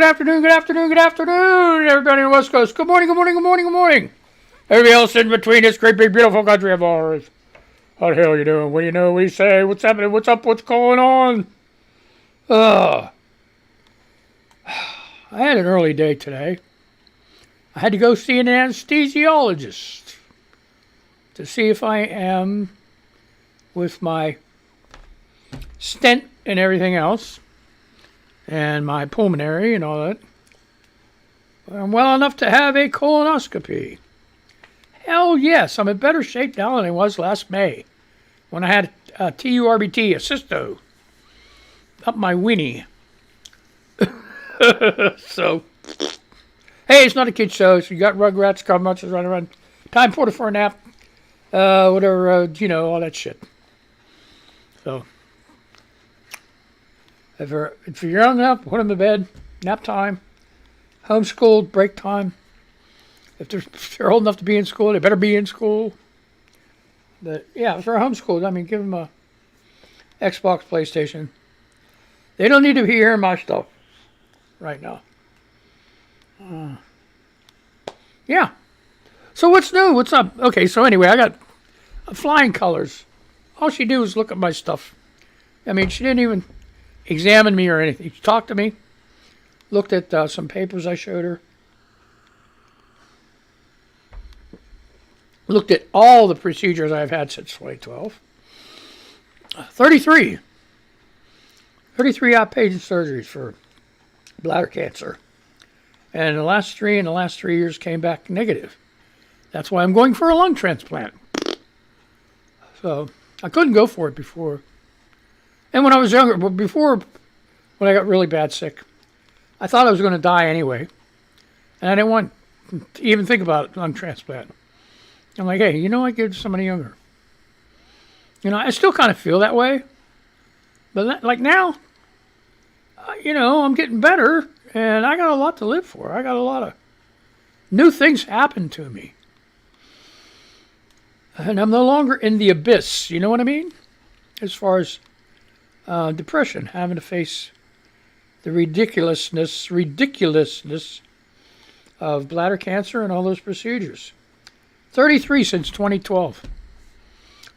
afternoon, good afternoon, good afternoon, everybody on the West Coast. Good morning, good morning, good morning, good morning. Everybody else in between this great, big, beautiful country of ours. How the hell you doing? What do you know? What do you say? What's happening? What's up? What's going on? I had an early day today. I had to go see an anesthesiologist to see if I am, with my stent and everything else, and my pulmonary and all that, I'm well enough to have a colonoscopy. Hell yes, I'm in better shape now than I was last May when I had a TURBT, a cysto, up my winnie. So, hey, it's not a kid show, so you got Rugrats, Carmuches running around. Time for a nap, whatever, all that shit. So, if you're young enough, put them to bed, nap time, homeschooled, break time. If they're old enough to be in school, they better be in school. But yeah, if they're homeschooled, I mean, give them a Xbox, PlayStation. They don't need to be hearing my stuff right now. Yeah. So what's new? What's up? Okay, so anyway, I got flying colors. All she did was look at my stuff. I mean, she didn't even examine me or anything. She talked to me, looked at some papers I showed her, looked at all the procedures I've had since 2012. 33 outpatient surgeries for bladder cancer. And the last three years came back negative. That's why I'm going for a lung transplant. So I couldn't go for it before. And when I was younger, but before, when I got really bad sick, I thought I was going to die anyway. And I didn't want to even think about lung transplant. I'm like, hey, I give it to somebody younger. I still kind of feel that way. But like now, I'm getting better, and I got a lot to live for. I got a lot of new things happen to me. And I'm no longer in the abyss, you know what I mean? As far as depression, having to face the ridiculousness of bladder cancer and all those procedures. 33 since 2012.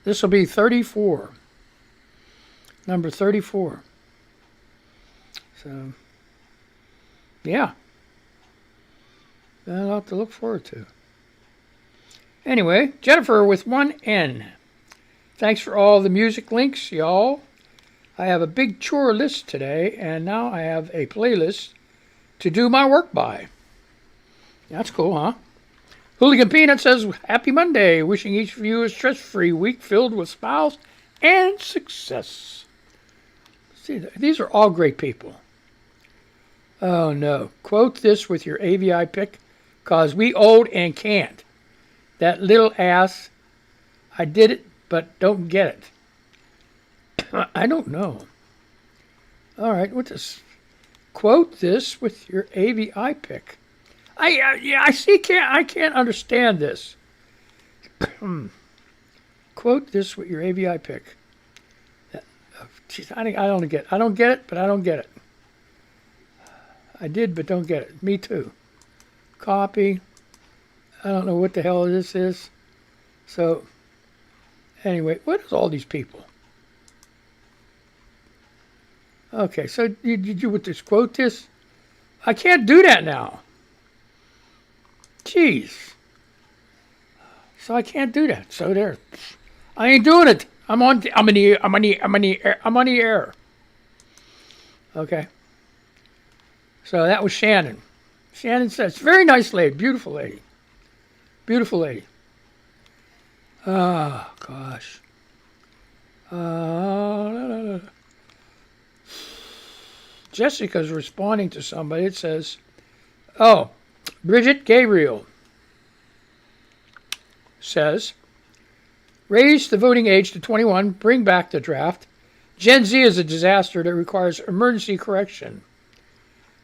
This will be 34. Number 34. So, yeah. Got a lot to look forward to. Anyway, Jennifer with one N. Thanks for all the music links, y'all. I have a big chore list today, and now I have a playlist to do my work by. That's cool, huh? Hooligan Peanut says, Happy Monday. Wishing each of you a stress-free week filled with smiles and success. See, these are all great people. Oh, no. Quote this with your AVI pick, cause we old and can't. That little ass, I did it, but don't get it. I don't know. All right, what's this? Quote this with your AVI pick. I can't understand this. Quote this with your AVI pick. I don't get it, but I don't get it. I did, but don't get it. Me too. Copy. I don't know what the hell this is. So, anyway, what is all these people? Okay, so did you with this quote this? I can't do that now. Jeez. So I can't do that. So there. I ain't doing it. I'm on the air. Okay. So that was Shannon. Shannon says, very nice lady, beautiful lady. Beautiful lady. Oh, gosh. Jessica's responding to somebody. It says, Bridget Gabriel says, raise the voting age to 21, bring back the draft. Gen Z is a disaster that requires emergency correction.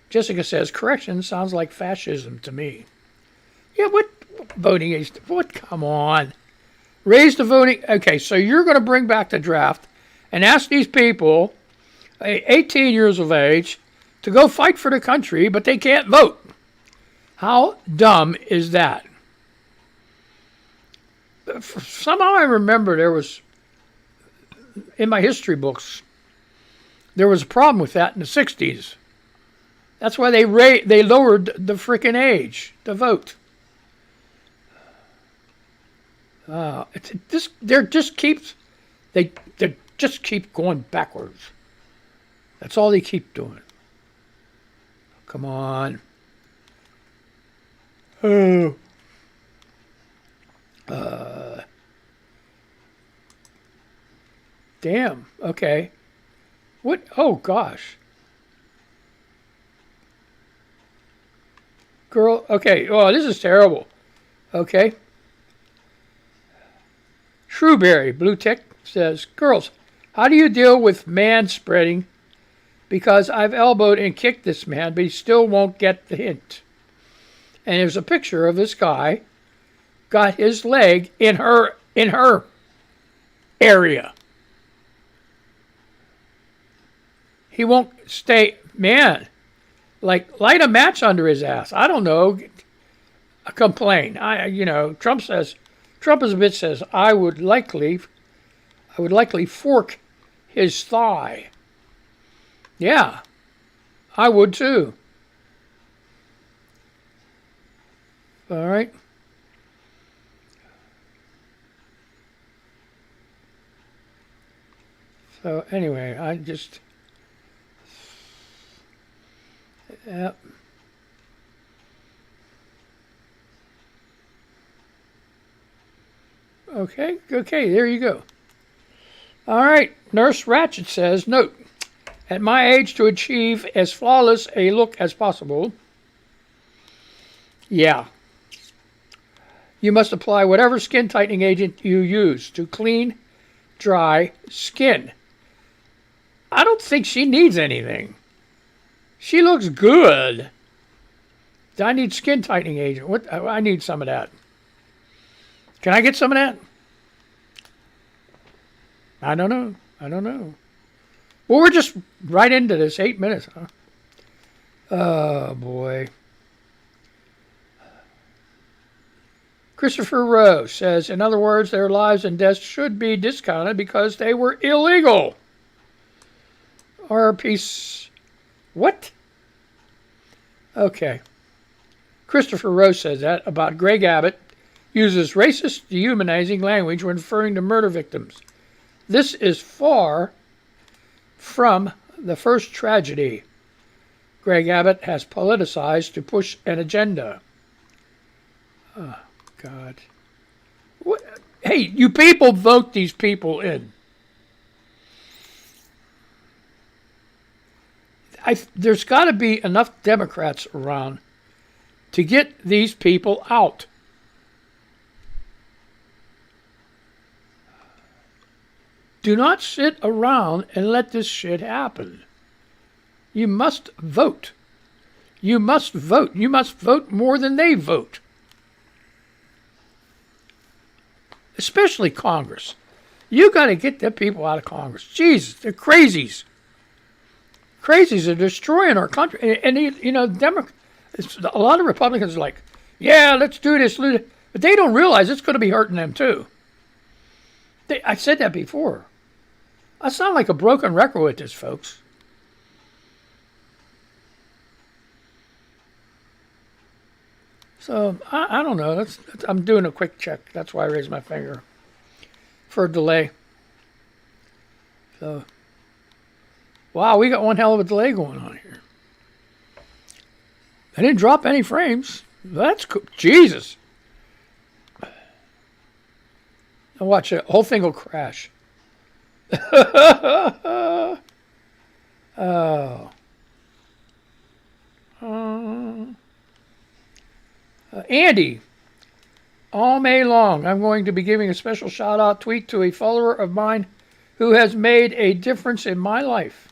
Jessica says, correction sounds like fascism to me. Yeah, what voting age? What? Come on. Raise the voting. Okay, so you're going to bring back the draft and ask these people, 18 years of age, to go fight for the country, but they can't vote. How dumb is that? Somehow I remember there was, in my history books, there was a problem with that in the 60s. That's why they lowered the frickin' age to vote. They just keep going backwards. That's all they keep doing. Come on. Oh. Damn. Okay. What? Oh, gosh. Girl. Okay. Oh, this is terrible. Okay. Shrewberry, Blue Tick, says, girls, how do you deal with man spreading? Because I've elbowed and kicked this man, but he still won't get the hint. And there's a picture of this guy got his leg in her area. He won't stay, man, like light a match under his ass. I don't know. Complain. Trump is a bitch says, I would likely fork his thigh. Yeah, I would too. All right. So anyway, yep. Okay, there you go. All right, Nurse Ratchet says, note, at my age to achieve as flawless a look as possible, yeah, you must apply whatever skin tightening agent you use to clean, dry skin. I don't think she needs anything. She looks good. I need skin tightening agent. I need some of that. Can I get some of that? I don't know. Well, we're just right into this. 8 minutes, huh? Oh, boy. Christopher Rowe says, in other words, their lives and deaths should be discounted because they were illegal. Or peace. What? Okay. Christopher Rowe says that about Greg Abbott uses racist, dehumanizing language when referring to murder victims. This is far from the first tragedy Greg Abbott has politicized to push an agenda. Oh, God. What? Hey, you people vote these people in. There's got to be enough Democrats around to get these people out. Do not sit around and let this shit happen. You must vote. You must vote. You must vote more than they vote. Especially Congress. You got to get the people out of Congress. Jesus, they're crazies. Crazies are destroying our country. And a lot of Republicans are like, yeah, let's do this. But they don't realize it's going to be hurting them too. I said that before. I sound like a broken record with this, folks. So, I don't know. I'm doing a quick check. That's why I raised my finger for a delay. So, wow, we got one hell of a delay going on here. I didn't drop any frames. That's cool. Jesus. Now watch it. The whole thing will crash. Oh. Andy, all May long, I'm going to be giving a special shout-out tweet to a follower of mine who has made a difference in my life.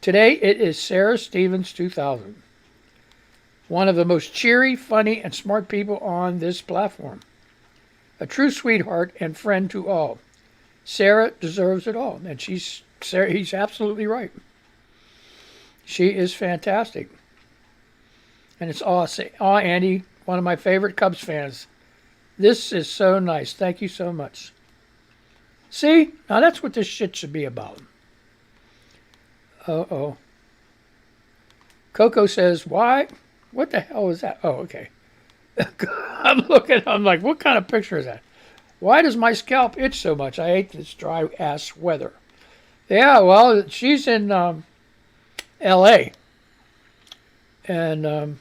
Today, it is Sarah Stevens 2000. One of the most cheery, funny, and smart people on this platform. A true sweetheart and friend to all. Sarah deserves it all, and he's absolutely right. She is fantastic. And it's awesome. Oh, Andy, one of my favorite Cubs fans. This is so nice. Thank you so much. See? Now that's what this shit should be about. Uh-oh. Coco says, why? What the hell is that? Oh, okay. I'm like, what kind of picture is that? Why does my scalp itch so much? I hate this dry ass weather. Yeah, well, she's in L.A. And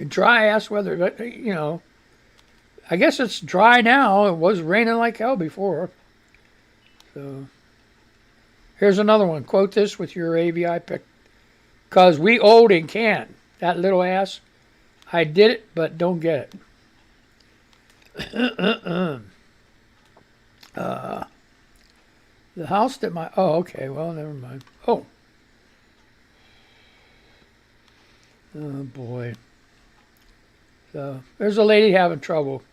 dry ass weather, but you know, I guess it's dry now. It was raining like hell before. So here's another one. Quote this with your AVI pick. Cause we old and can. That little ass. I did it, but don't get it. The house that my... Oh, okay. Well, never mind. Oh. Oh, boy. So, there's a lady having trouble.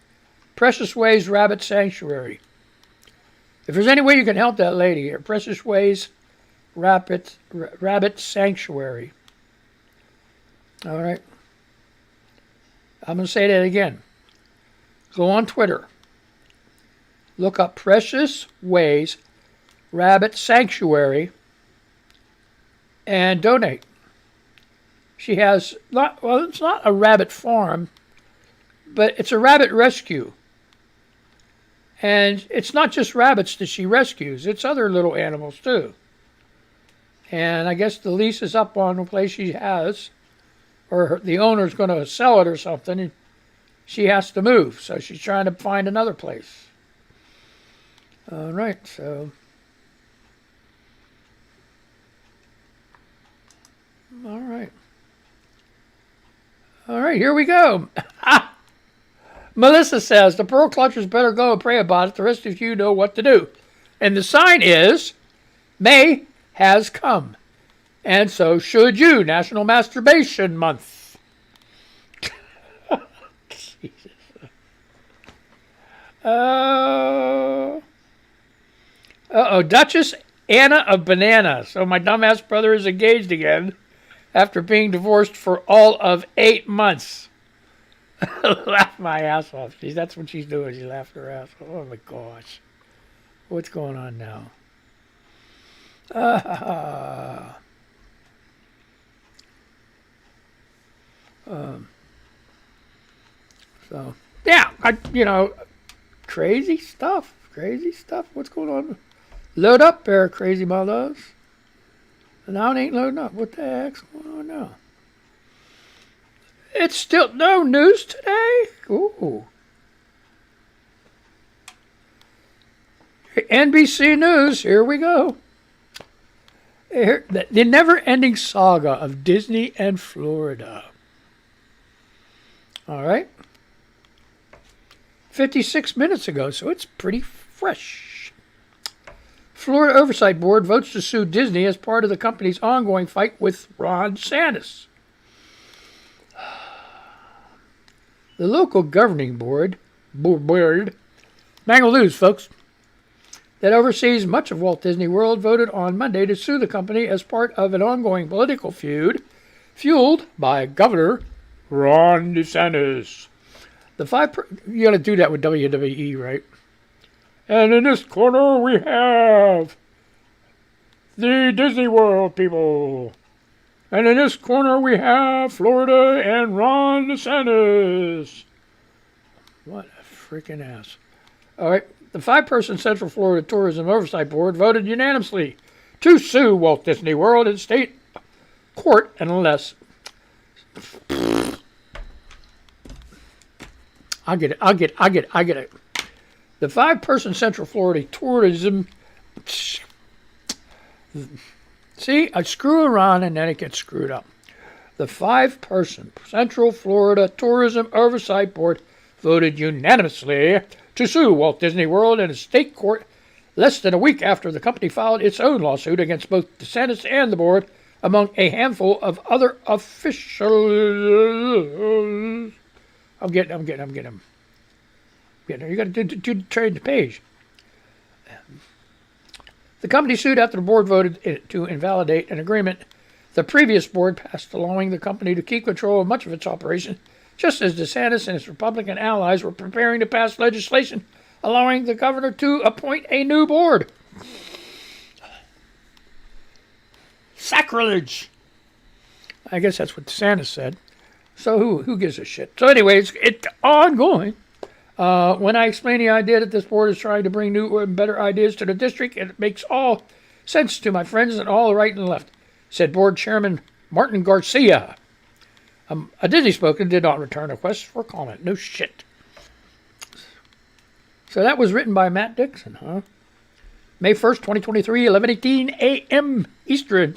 Precious Ways Rabbit Sanctuary. If there's any way you can help that lady, Precious Ways Rabbit Sanctuary. All right. I'm going to say that again. Go on Twitter. Look up Precious Ways Rabbit Sanctuary and donate. She has it's not a rabbit farm, but it's a rabbit rescue. And it's not just rabbits that she rescues, it's other little animals too. And I guess the lease is up on the place she has, or the owner's going to sell it or something, and she has to move. So she's trying to find another place. All right, so... All right, here we go. Melissa says, the pearl clutchers better go and pray about it. The rest of you know what to do. And the sign is, May has come. And so should you. National Masturbation Month. Jesus. Duchess Anna of Banana. So my dumbass brother is engaged again after being divorced for all of 8 months. Laugh my ass off. See, that's what she's doing. She laughed her ass off. Oh my gosh. What's going on now? So, yeah, crazy stuff. What's going on? Load up there, crazy mothers. Now it ain't loading up. What the heck's going on now? It's still no news today? Ooh. NBC News, here we go. The never-ending saga of Disney and Florida. All right. 56 minutes ago, so it's pretty fresh. Florida Oversight Board votes to sue Disney as part of the company's ongoing fight with Ron DeSantis. The local governing board, Mangled News, folks, that oversees much of Walt Disney World voted on Monday to sue the company as part of an ongoing political feud fueled by Governor Ron DeSantis. You got to do that with WWE, right? And in this corner we have the Disney World people. And in this corner we have Florida and Ron DeSantis. What a freaking ass. All right. The 5-person Central Florida Tourism Oversight Board voted unanimously to sue Walt Disney World in state court unless... I get it. The 5-person Central Florida Tourism... See, I screw around and then it gets screwed up. The 5-person Central Florida Tourism Oversight Board voted unanimously to sue Walt Disney World in a state court less than a week after the company filed its own lawsuit against both DeSantis and the board, among a handful of other officials. I'm getting them. You got to turn the page. The company sued after the board voted to invalidate an agreement The previous board passed allowing the company to keep control of much of its operation, just as DeSantis and his Republican allies were preparing to pass legislation allowing the governor to appoint a new board. Sacrilege! I guess that's what DeSantis said. So who gives a shit? So anyways, it's ongoing. When I explain the idea that this board is trying to bring new and better ideas to the district, it makes all sense to my friends on all the right and left, said board chairman Martin Garcia. A Disney spokesman did not return a request for comment. No shit. So that was written by Matt Dixon, huh? May 1st, 2023, 11:18 a.m. Eastern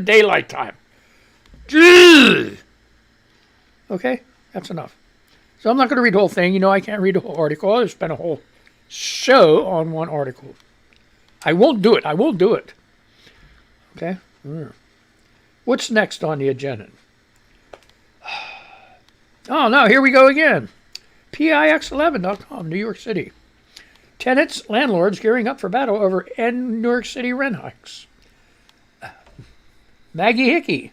Daylight Time. Okay, that's enough. So I'm not going to read the whole thing. You know, I can't read the whole article. I'll spend a whole show on one article. I won't do it. Okay? What's next on the agenda? Oh, no, here we go again. PIX11.com, New York City. Tenants, landlords gearing up for battle over New York City rent hikes. Maggie Hickey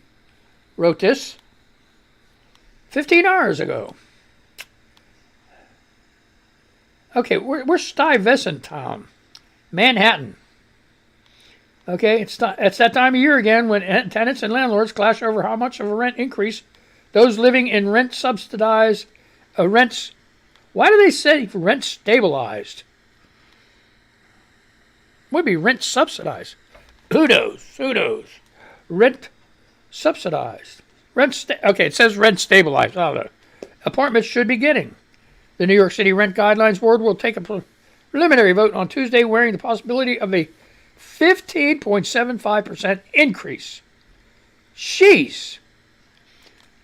wrote this 15 hours ago. Okay, we're Stuyvesant Town, Manhattan. Okay, it's that time of year again when tenants and landlords clash over how much of a rent increase those living in rent-subsidized rents. Why do they say rent stabilized? Would be rent subsidized. Who knows? Rent subsidized. Okay, it says rent stabilized. I don't know. Apartments should be getting. The New York City Rent Guidelines Board will take a preliminary vote on Tuesday, weighing the possibility of a 15.75% increase. Jeez.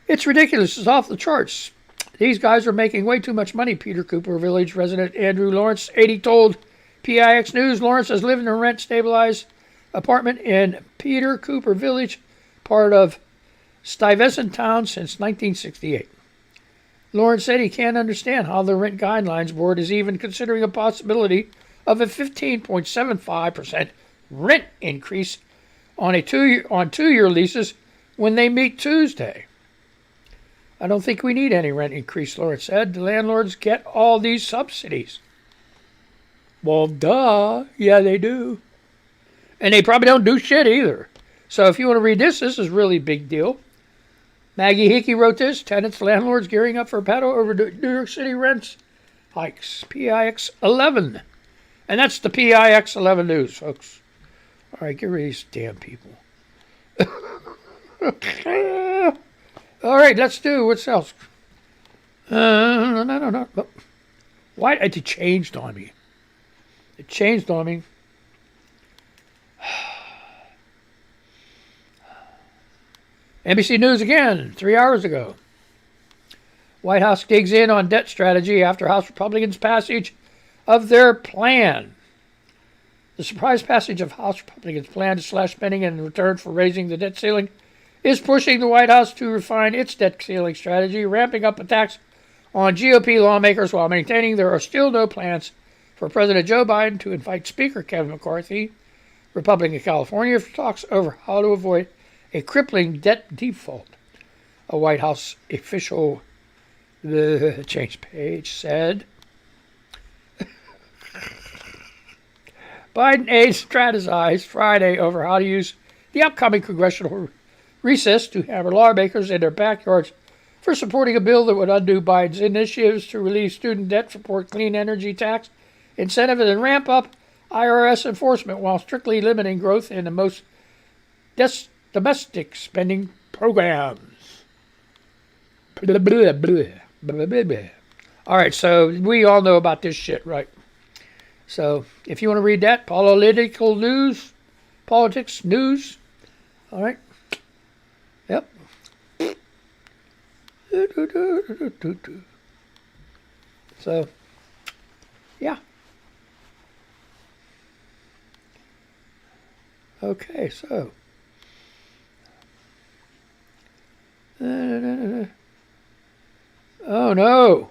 It's ridiculous. It's off the charts. These guys are making way too much money, Peter Cooper Village resident Andrew Lawrence, 80, told PIX News. Lawrence has lived in a rent-stabilized apartment in Peter Cooper Village, part of Stuyvesant Town, since 1968. Lawrence said he can't understand how the Rent Guidelines Board is even considering a possibility of a 15.75% rent increase on two-year leases when they meet Tuesday. I don't think we need any rent increase, Lawrence said. The landlords get all these subsidies. Well, duh. Yeah, they do. And they probably don't do shit either. So if you want to read this is really big deal. Maggie Hickey wrote this. Tenants, landlords gearing up for a battle over New York City rents hikes. PIX 11. And that's the PIX 11 news, folks. All right, get rid of these damn people. All right, let's do what's else. No. Why? It changed on me. NBC News again, 3 hours ago. White House digs in on debt strategy after House Republicans' passage of their plan. The surprise passage of House Republicans' plan to slash spending in return for raising the debt ceiling is pushing the White House to refine its debt ceiling strategy, ramping up attacks on GOP lawmakers while maintaining there are still no plans for President Joe Biden to invite Speaker Kevin McCarthy, Republican of California, for talks over how to avoid a crippling debt default. A White House official, change page, said Biden aides strategized Friday over how to use the upcoming congressional recess to hammer lawmakers in their backyards for supporting a bill that would undo Biden's initiatives to relieve student debt, support clean energy tax incentive, and ramp up IRS enforcement while strictly limiting growth in the most domestic spending programs. All right, so we all know about this shit, right? So if you want to read that, politics news, all right. Yep. So, yeah. Okay, so. Oh no.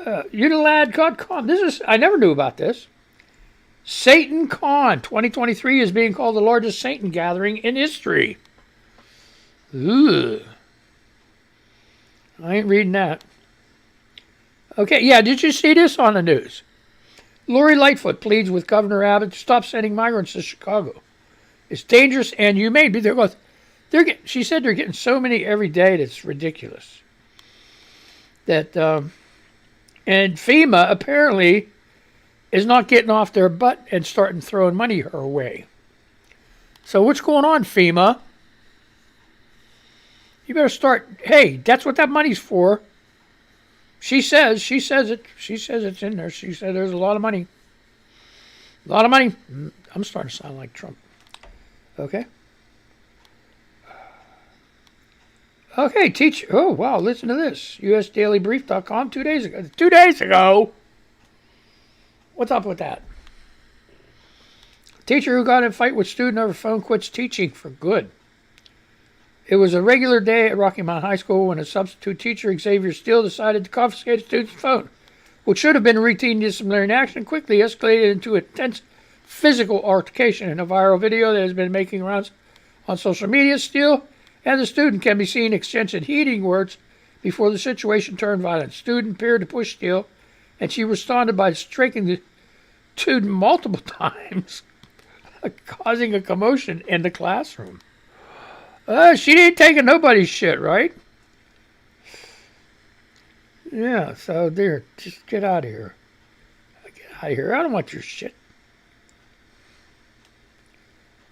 Unilad.com. I never knew about this. Satan Con 2023 is being called the largest Satan gathering in history. Ugh. I ain't reading that. Okay, yeah, did you see this on the news? Lori Lightfoot pleads with Governor Abbott to stop sending migrants to Chicago. It's dangerous and humane. She said they're getting so many every day that's ridiculous. And FEMA apparently is not getting off their butt and starting throwing money her way. So what's going on, FEMA? You better start. Hey, that's what that money's for. She says it's in there. She said there's a lot of money. A lot of money. I'm starting to sound like Trump. Okay. Okay, teacher. Oh, wow, listen to this. USDailyBrief.com 2 days ago. 2 days ago. What's up with that? Teacher who got in a fight with student over phone quits teaching for good. It was a regular day at Rocky Mount High School when a substitute teacher, Xavier Steele, decided to confiscate a student's phone, which should have been routine disciplinary action, quickly escalated into intense physical altercation. In a viral video that has been making rounds on social media, Steele and the student can be seen exchanging heating words before the situation turned violent. Student appeared to push Steele, and she responded by striking the student multiple times, causing a commotion in the classroom. She ain't taking nobody's shit, right? Yeah, so there, just get out of here. Get out of here. I don't want your shit.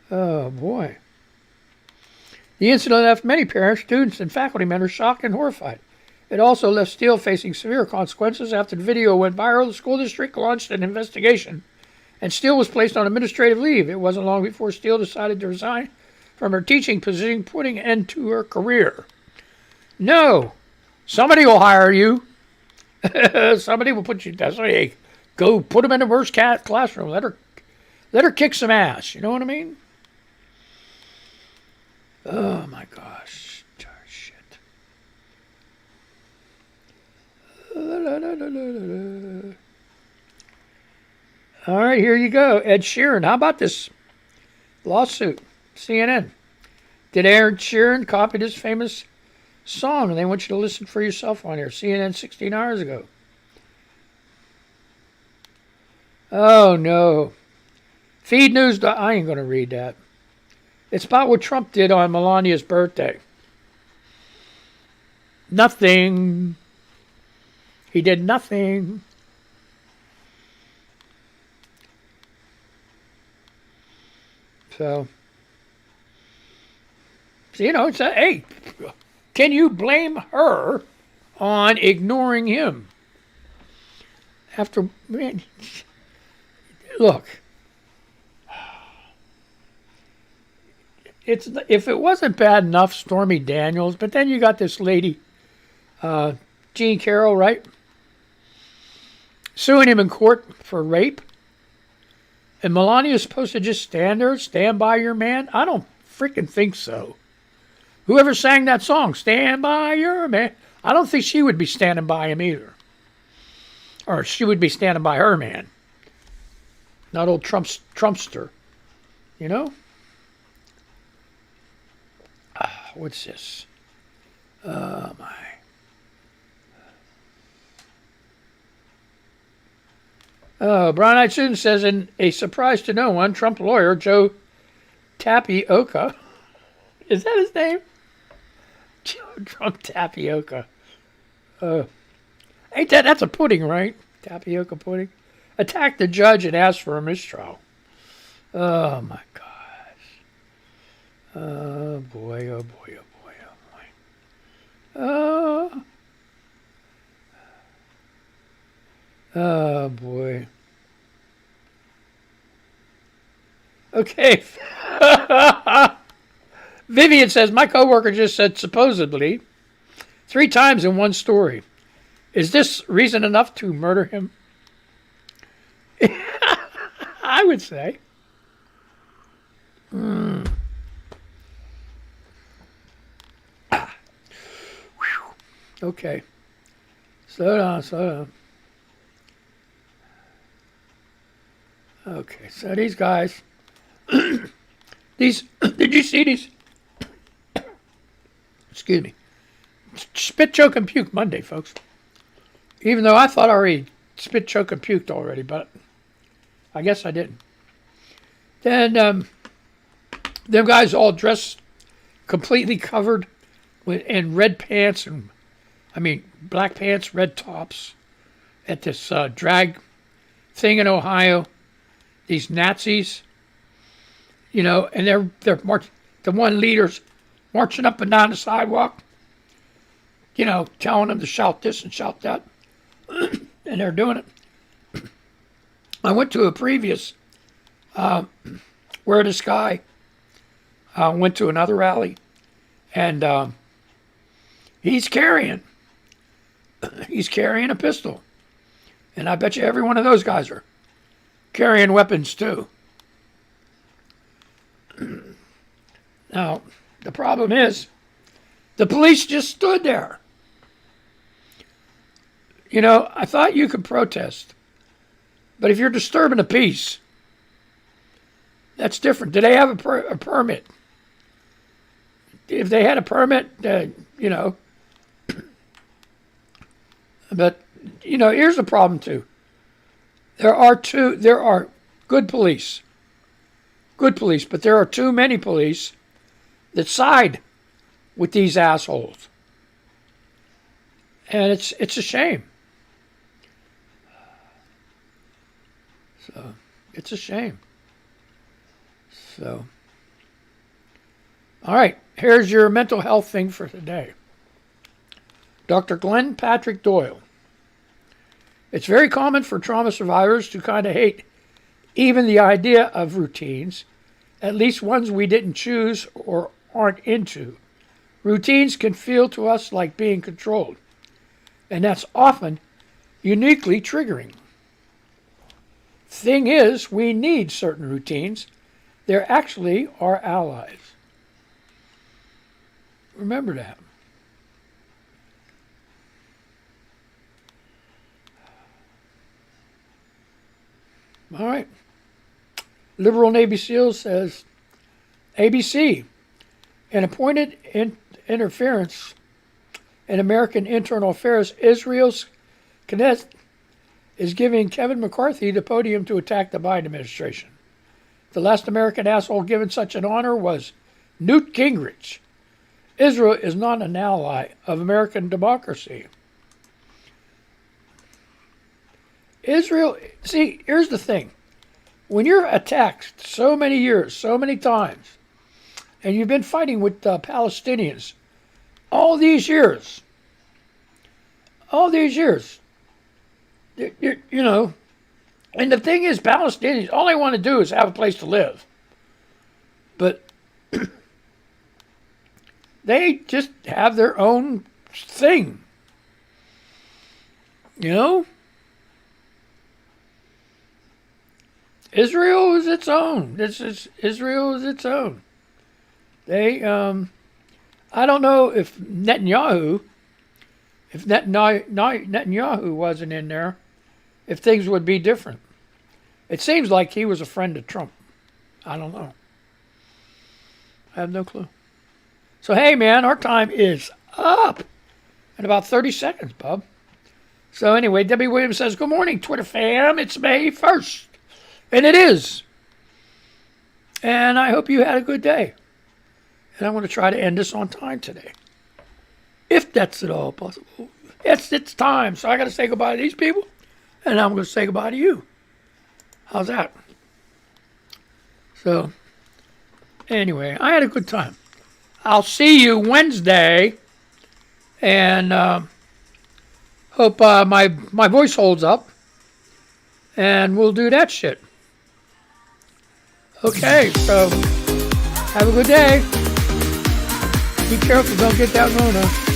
Oh, boy. The incident left many parents, students, and faculty members shocked and horrified. It also left Steele facing severe consequences. After the video went viral, the school district launched an investigation, and Steele was placed on administrative leave. It wasn't long before Steele decided to resign from her teaching position, putting an end to her career. No, somebody will hire you. Somebody will put you. That's why hey, go put them in the worst classroom. Let her kick some ass. You know what I mean? Oh my gosh, shit. All right, here you go. Ed Sheeran. How about this lawsuit? CNN. Did Ed Sheeran copy this famous song? And they want you to listen for yourself on here. CNN 16 hours ago. Oh, no. Feed News. I ain't going to read that. It's about what Trump did on Melania's birthday. Nothing. He did nothing. So, you know, it's hey, can you blame her on ignoring him? After, man, look, if it wasn't bad enough, Stormy Daniels, but then you got this lady, Jean Carroll, right? Suing him in court for rape. And Melania's supposed to just stand there, stand by your man? I don't freaking think so. Whoever sang that song, Stand By Your Man, I don't think she would be standing by him either. Or she would be standing by her man. Not old Trumpster. You know? What's this? Oh, my. Brown Eyed Susan says, in a surprise to no one, Trump lawyer Joe Tapioca. Is that his name? Joe Trump Tapioca. Ain't that's a pudding, right? Tapioca pudding. Attacked the judge and asked for a mistrial. Oh, my gosh. Oh, boy, oh, boy, oh, boy, oh, boy. Oh, boy. Okay. Vivian says, my coworker just said supposedly 3 times in one story. Is this reason enough to murder him? I would say. Okay. Slow down, slow down. Okay, so these guys, these, did you see these? Excuse me. Spit, choke, and puke Monday, folks. Even though I thought I already spit, choke, and puked already, but I guess I didn't. Then them guys all dressed completely covered in red pants black pants, red tops at this drag thing in Ohio. These Nazis, and they're the one leaders marching up and down the sidewalk, telling them to shout this and shout that, and they're doing it. I went to a previous where this guy went to another rally, and he's carrying a pistol, and I bet you every one of those guys are carrying weapons too. Now, the problem is, the police just stood there. I thought you could protest, but if you're disturbing the peace, that's different. Do they have a permit? If they had a permit, but here's the problem too. There are good police, but there are too many police that side with these assholes, and it's a shame. So it's a shame. So, all right, here's your mental health thing for today. Dr. Glenn Patrick Doyle. It's very common for trauma survivors to kind of hate even the idea of routines, at least ones we didn't choose or aren't into. Routines can feel to us like being controlled, and that's often uniquely triggering. Thing is, we need certain routines. They're actually our allies. Remember that. All right. Liberal Navy SEAL says, ABC, an appointed interference in American internal affairs, Israel's Knesset is giving Kevin McCarthy the podium to attack the Biden administration. The last American asshole given such an honor was Newt Gingrich. Israel is not an ally of American democracy. Israel, see, here's the thing. When you're attacked so many years, so many times, and you've been fighting with Palestinians all these years, and the thing is, Palestinians, all they want to do is have a place to live. But they just have their own thing. Israel is its own. Israel is its own. They, I don't know if Netanyahu wasn't in there, if things would be different. It seems like he was a friend of Trump. I don't know. I have no clue. So, hey, man, our time is up in about 30 seconds, bub. So, anyway, Debbie Williams says, good morning, Twitter fam. It's May 1st. And it is. And I hope you had a good day. And I want to try to end this on time today, if that's at all possible. It's time. So I got to say goodbye to these people. And I'm going to say goodbye to you. How's that? So, anyway, I had a good time. I'll see you Wednesday. And hope my voice holds up. And we'll do that shit. Okay, so have a good day. Be careful, don't get that Rona.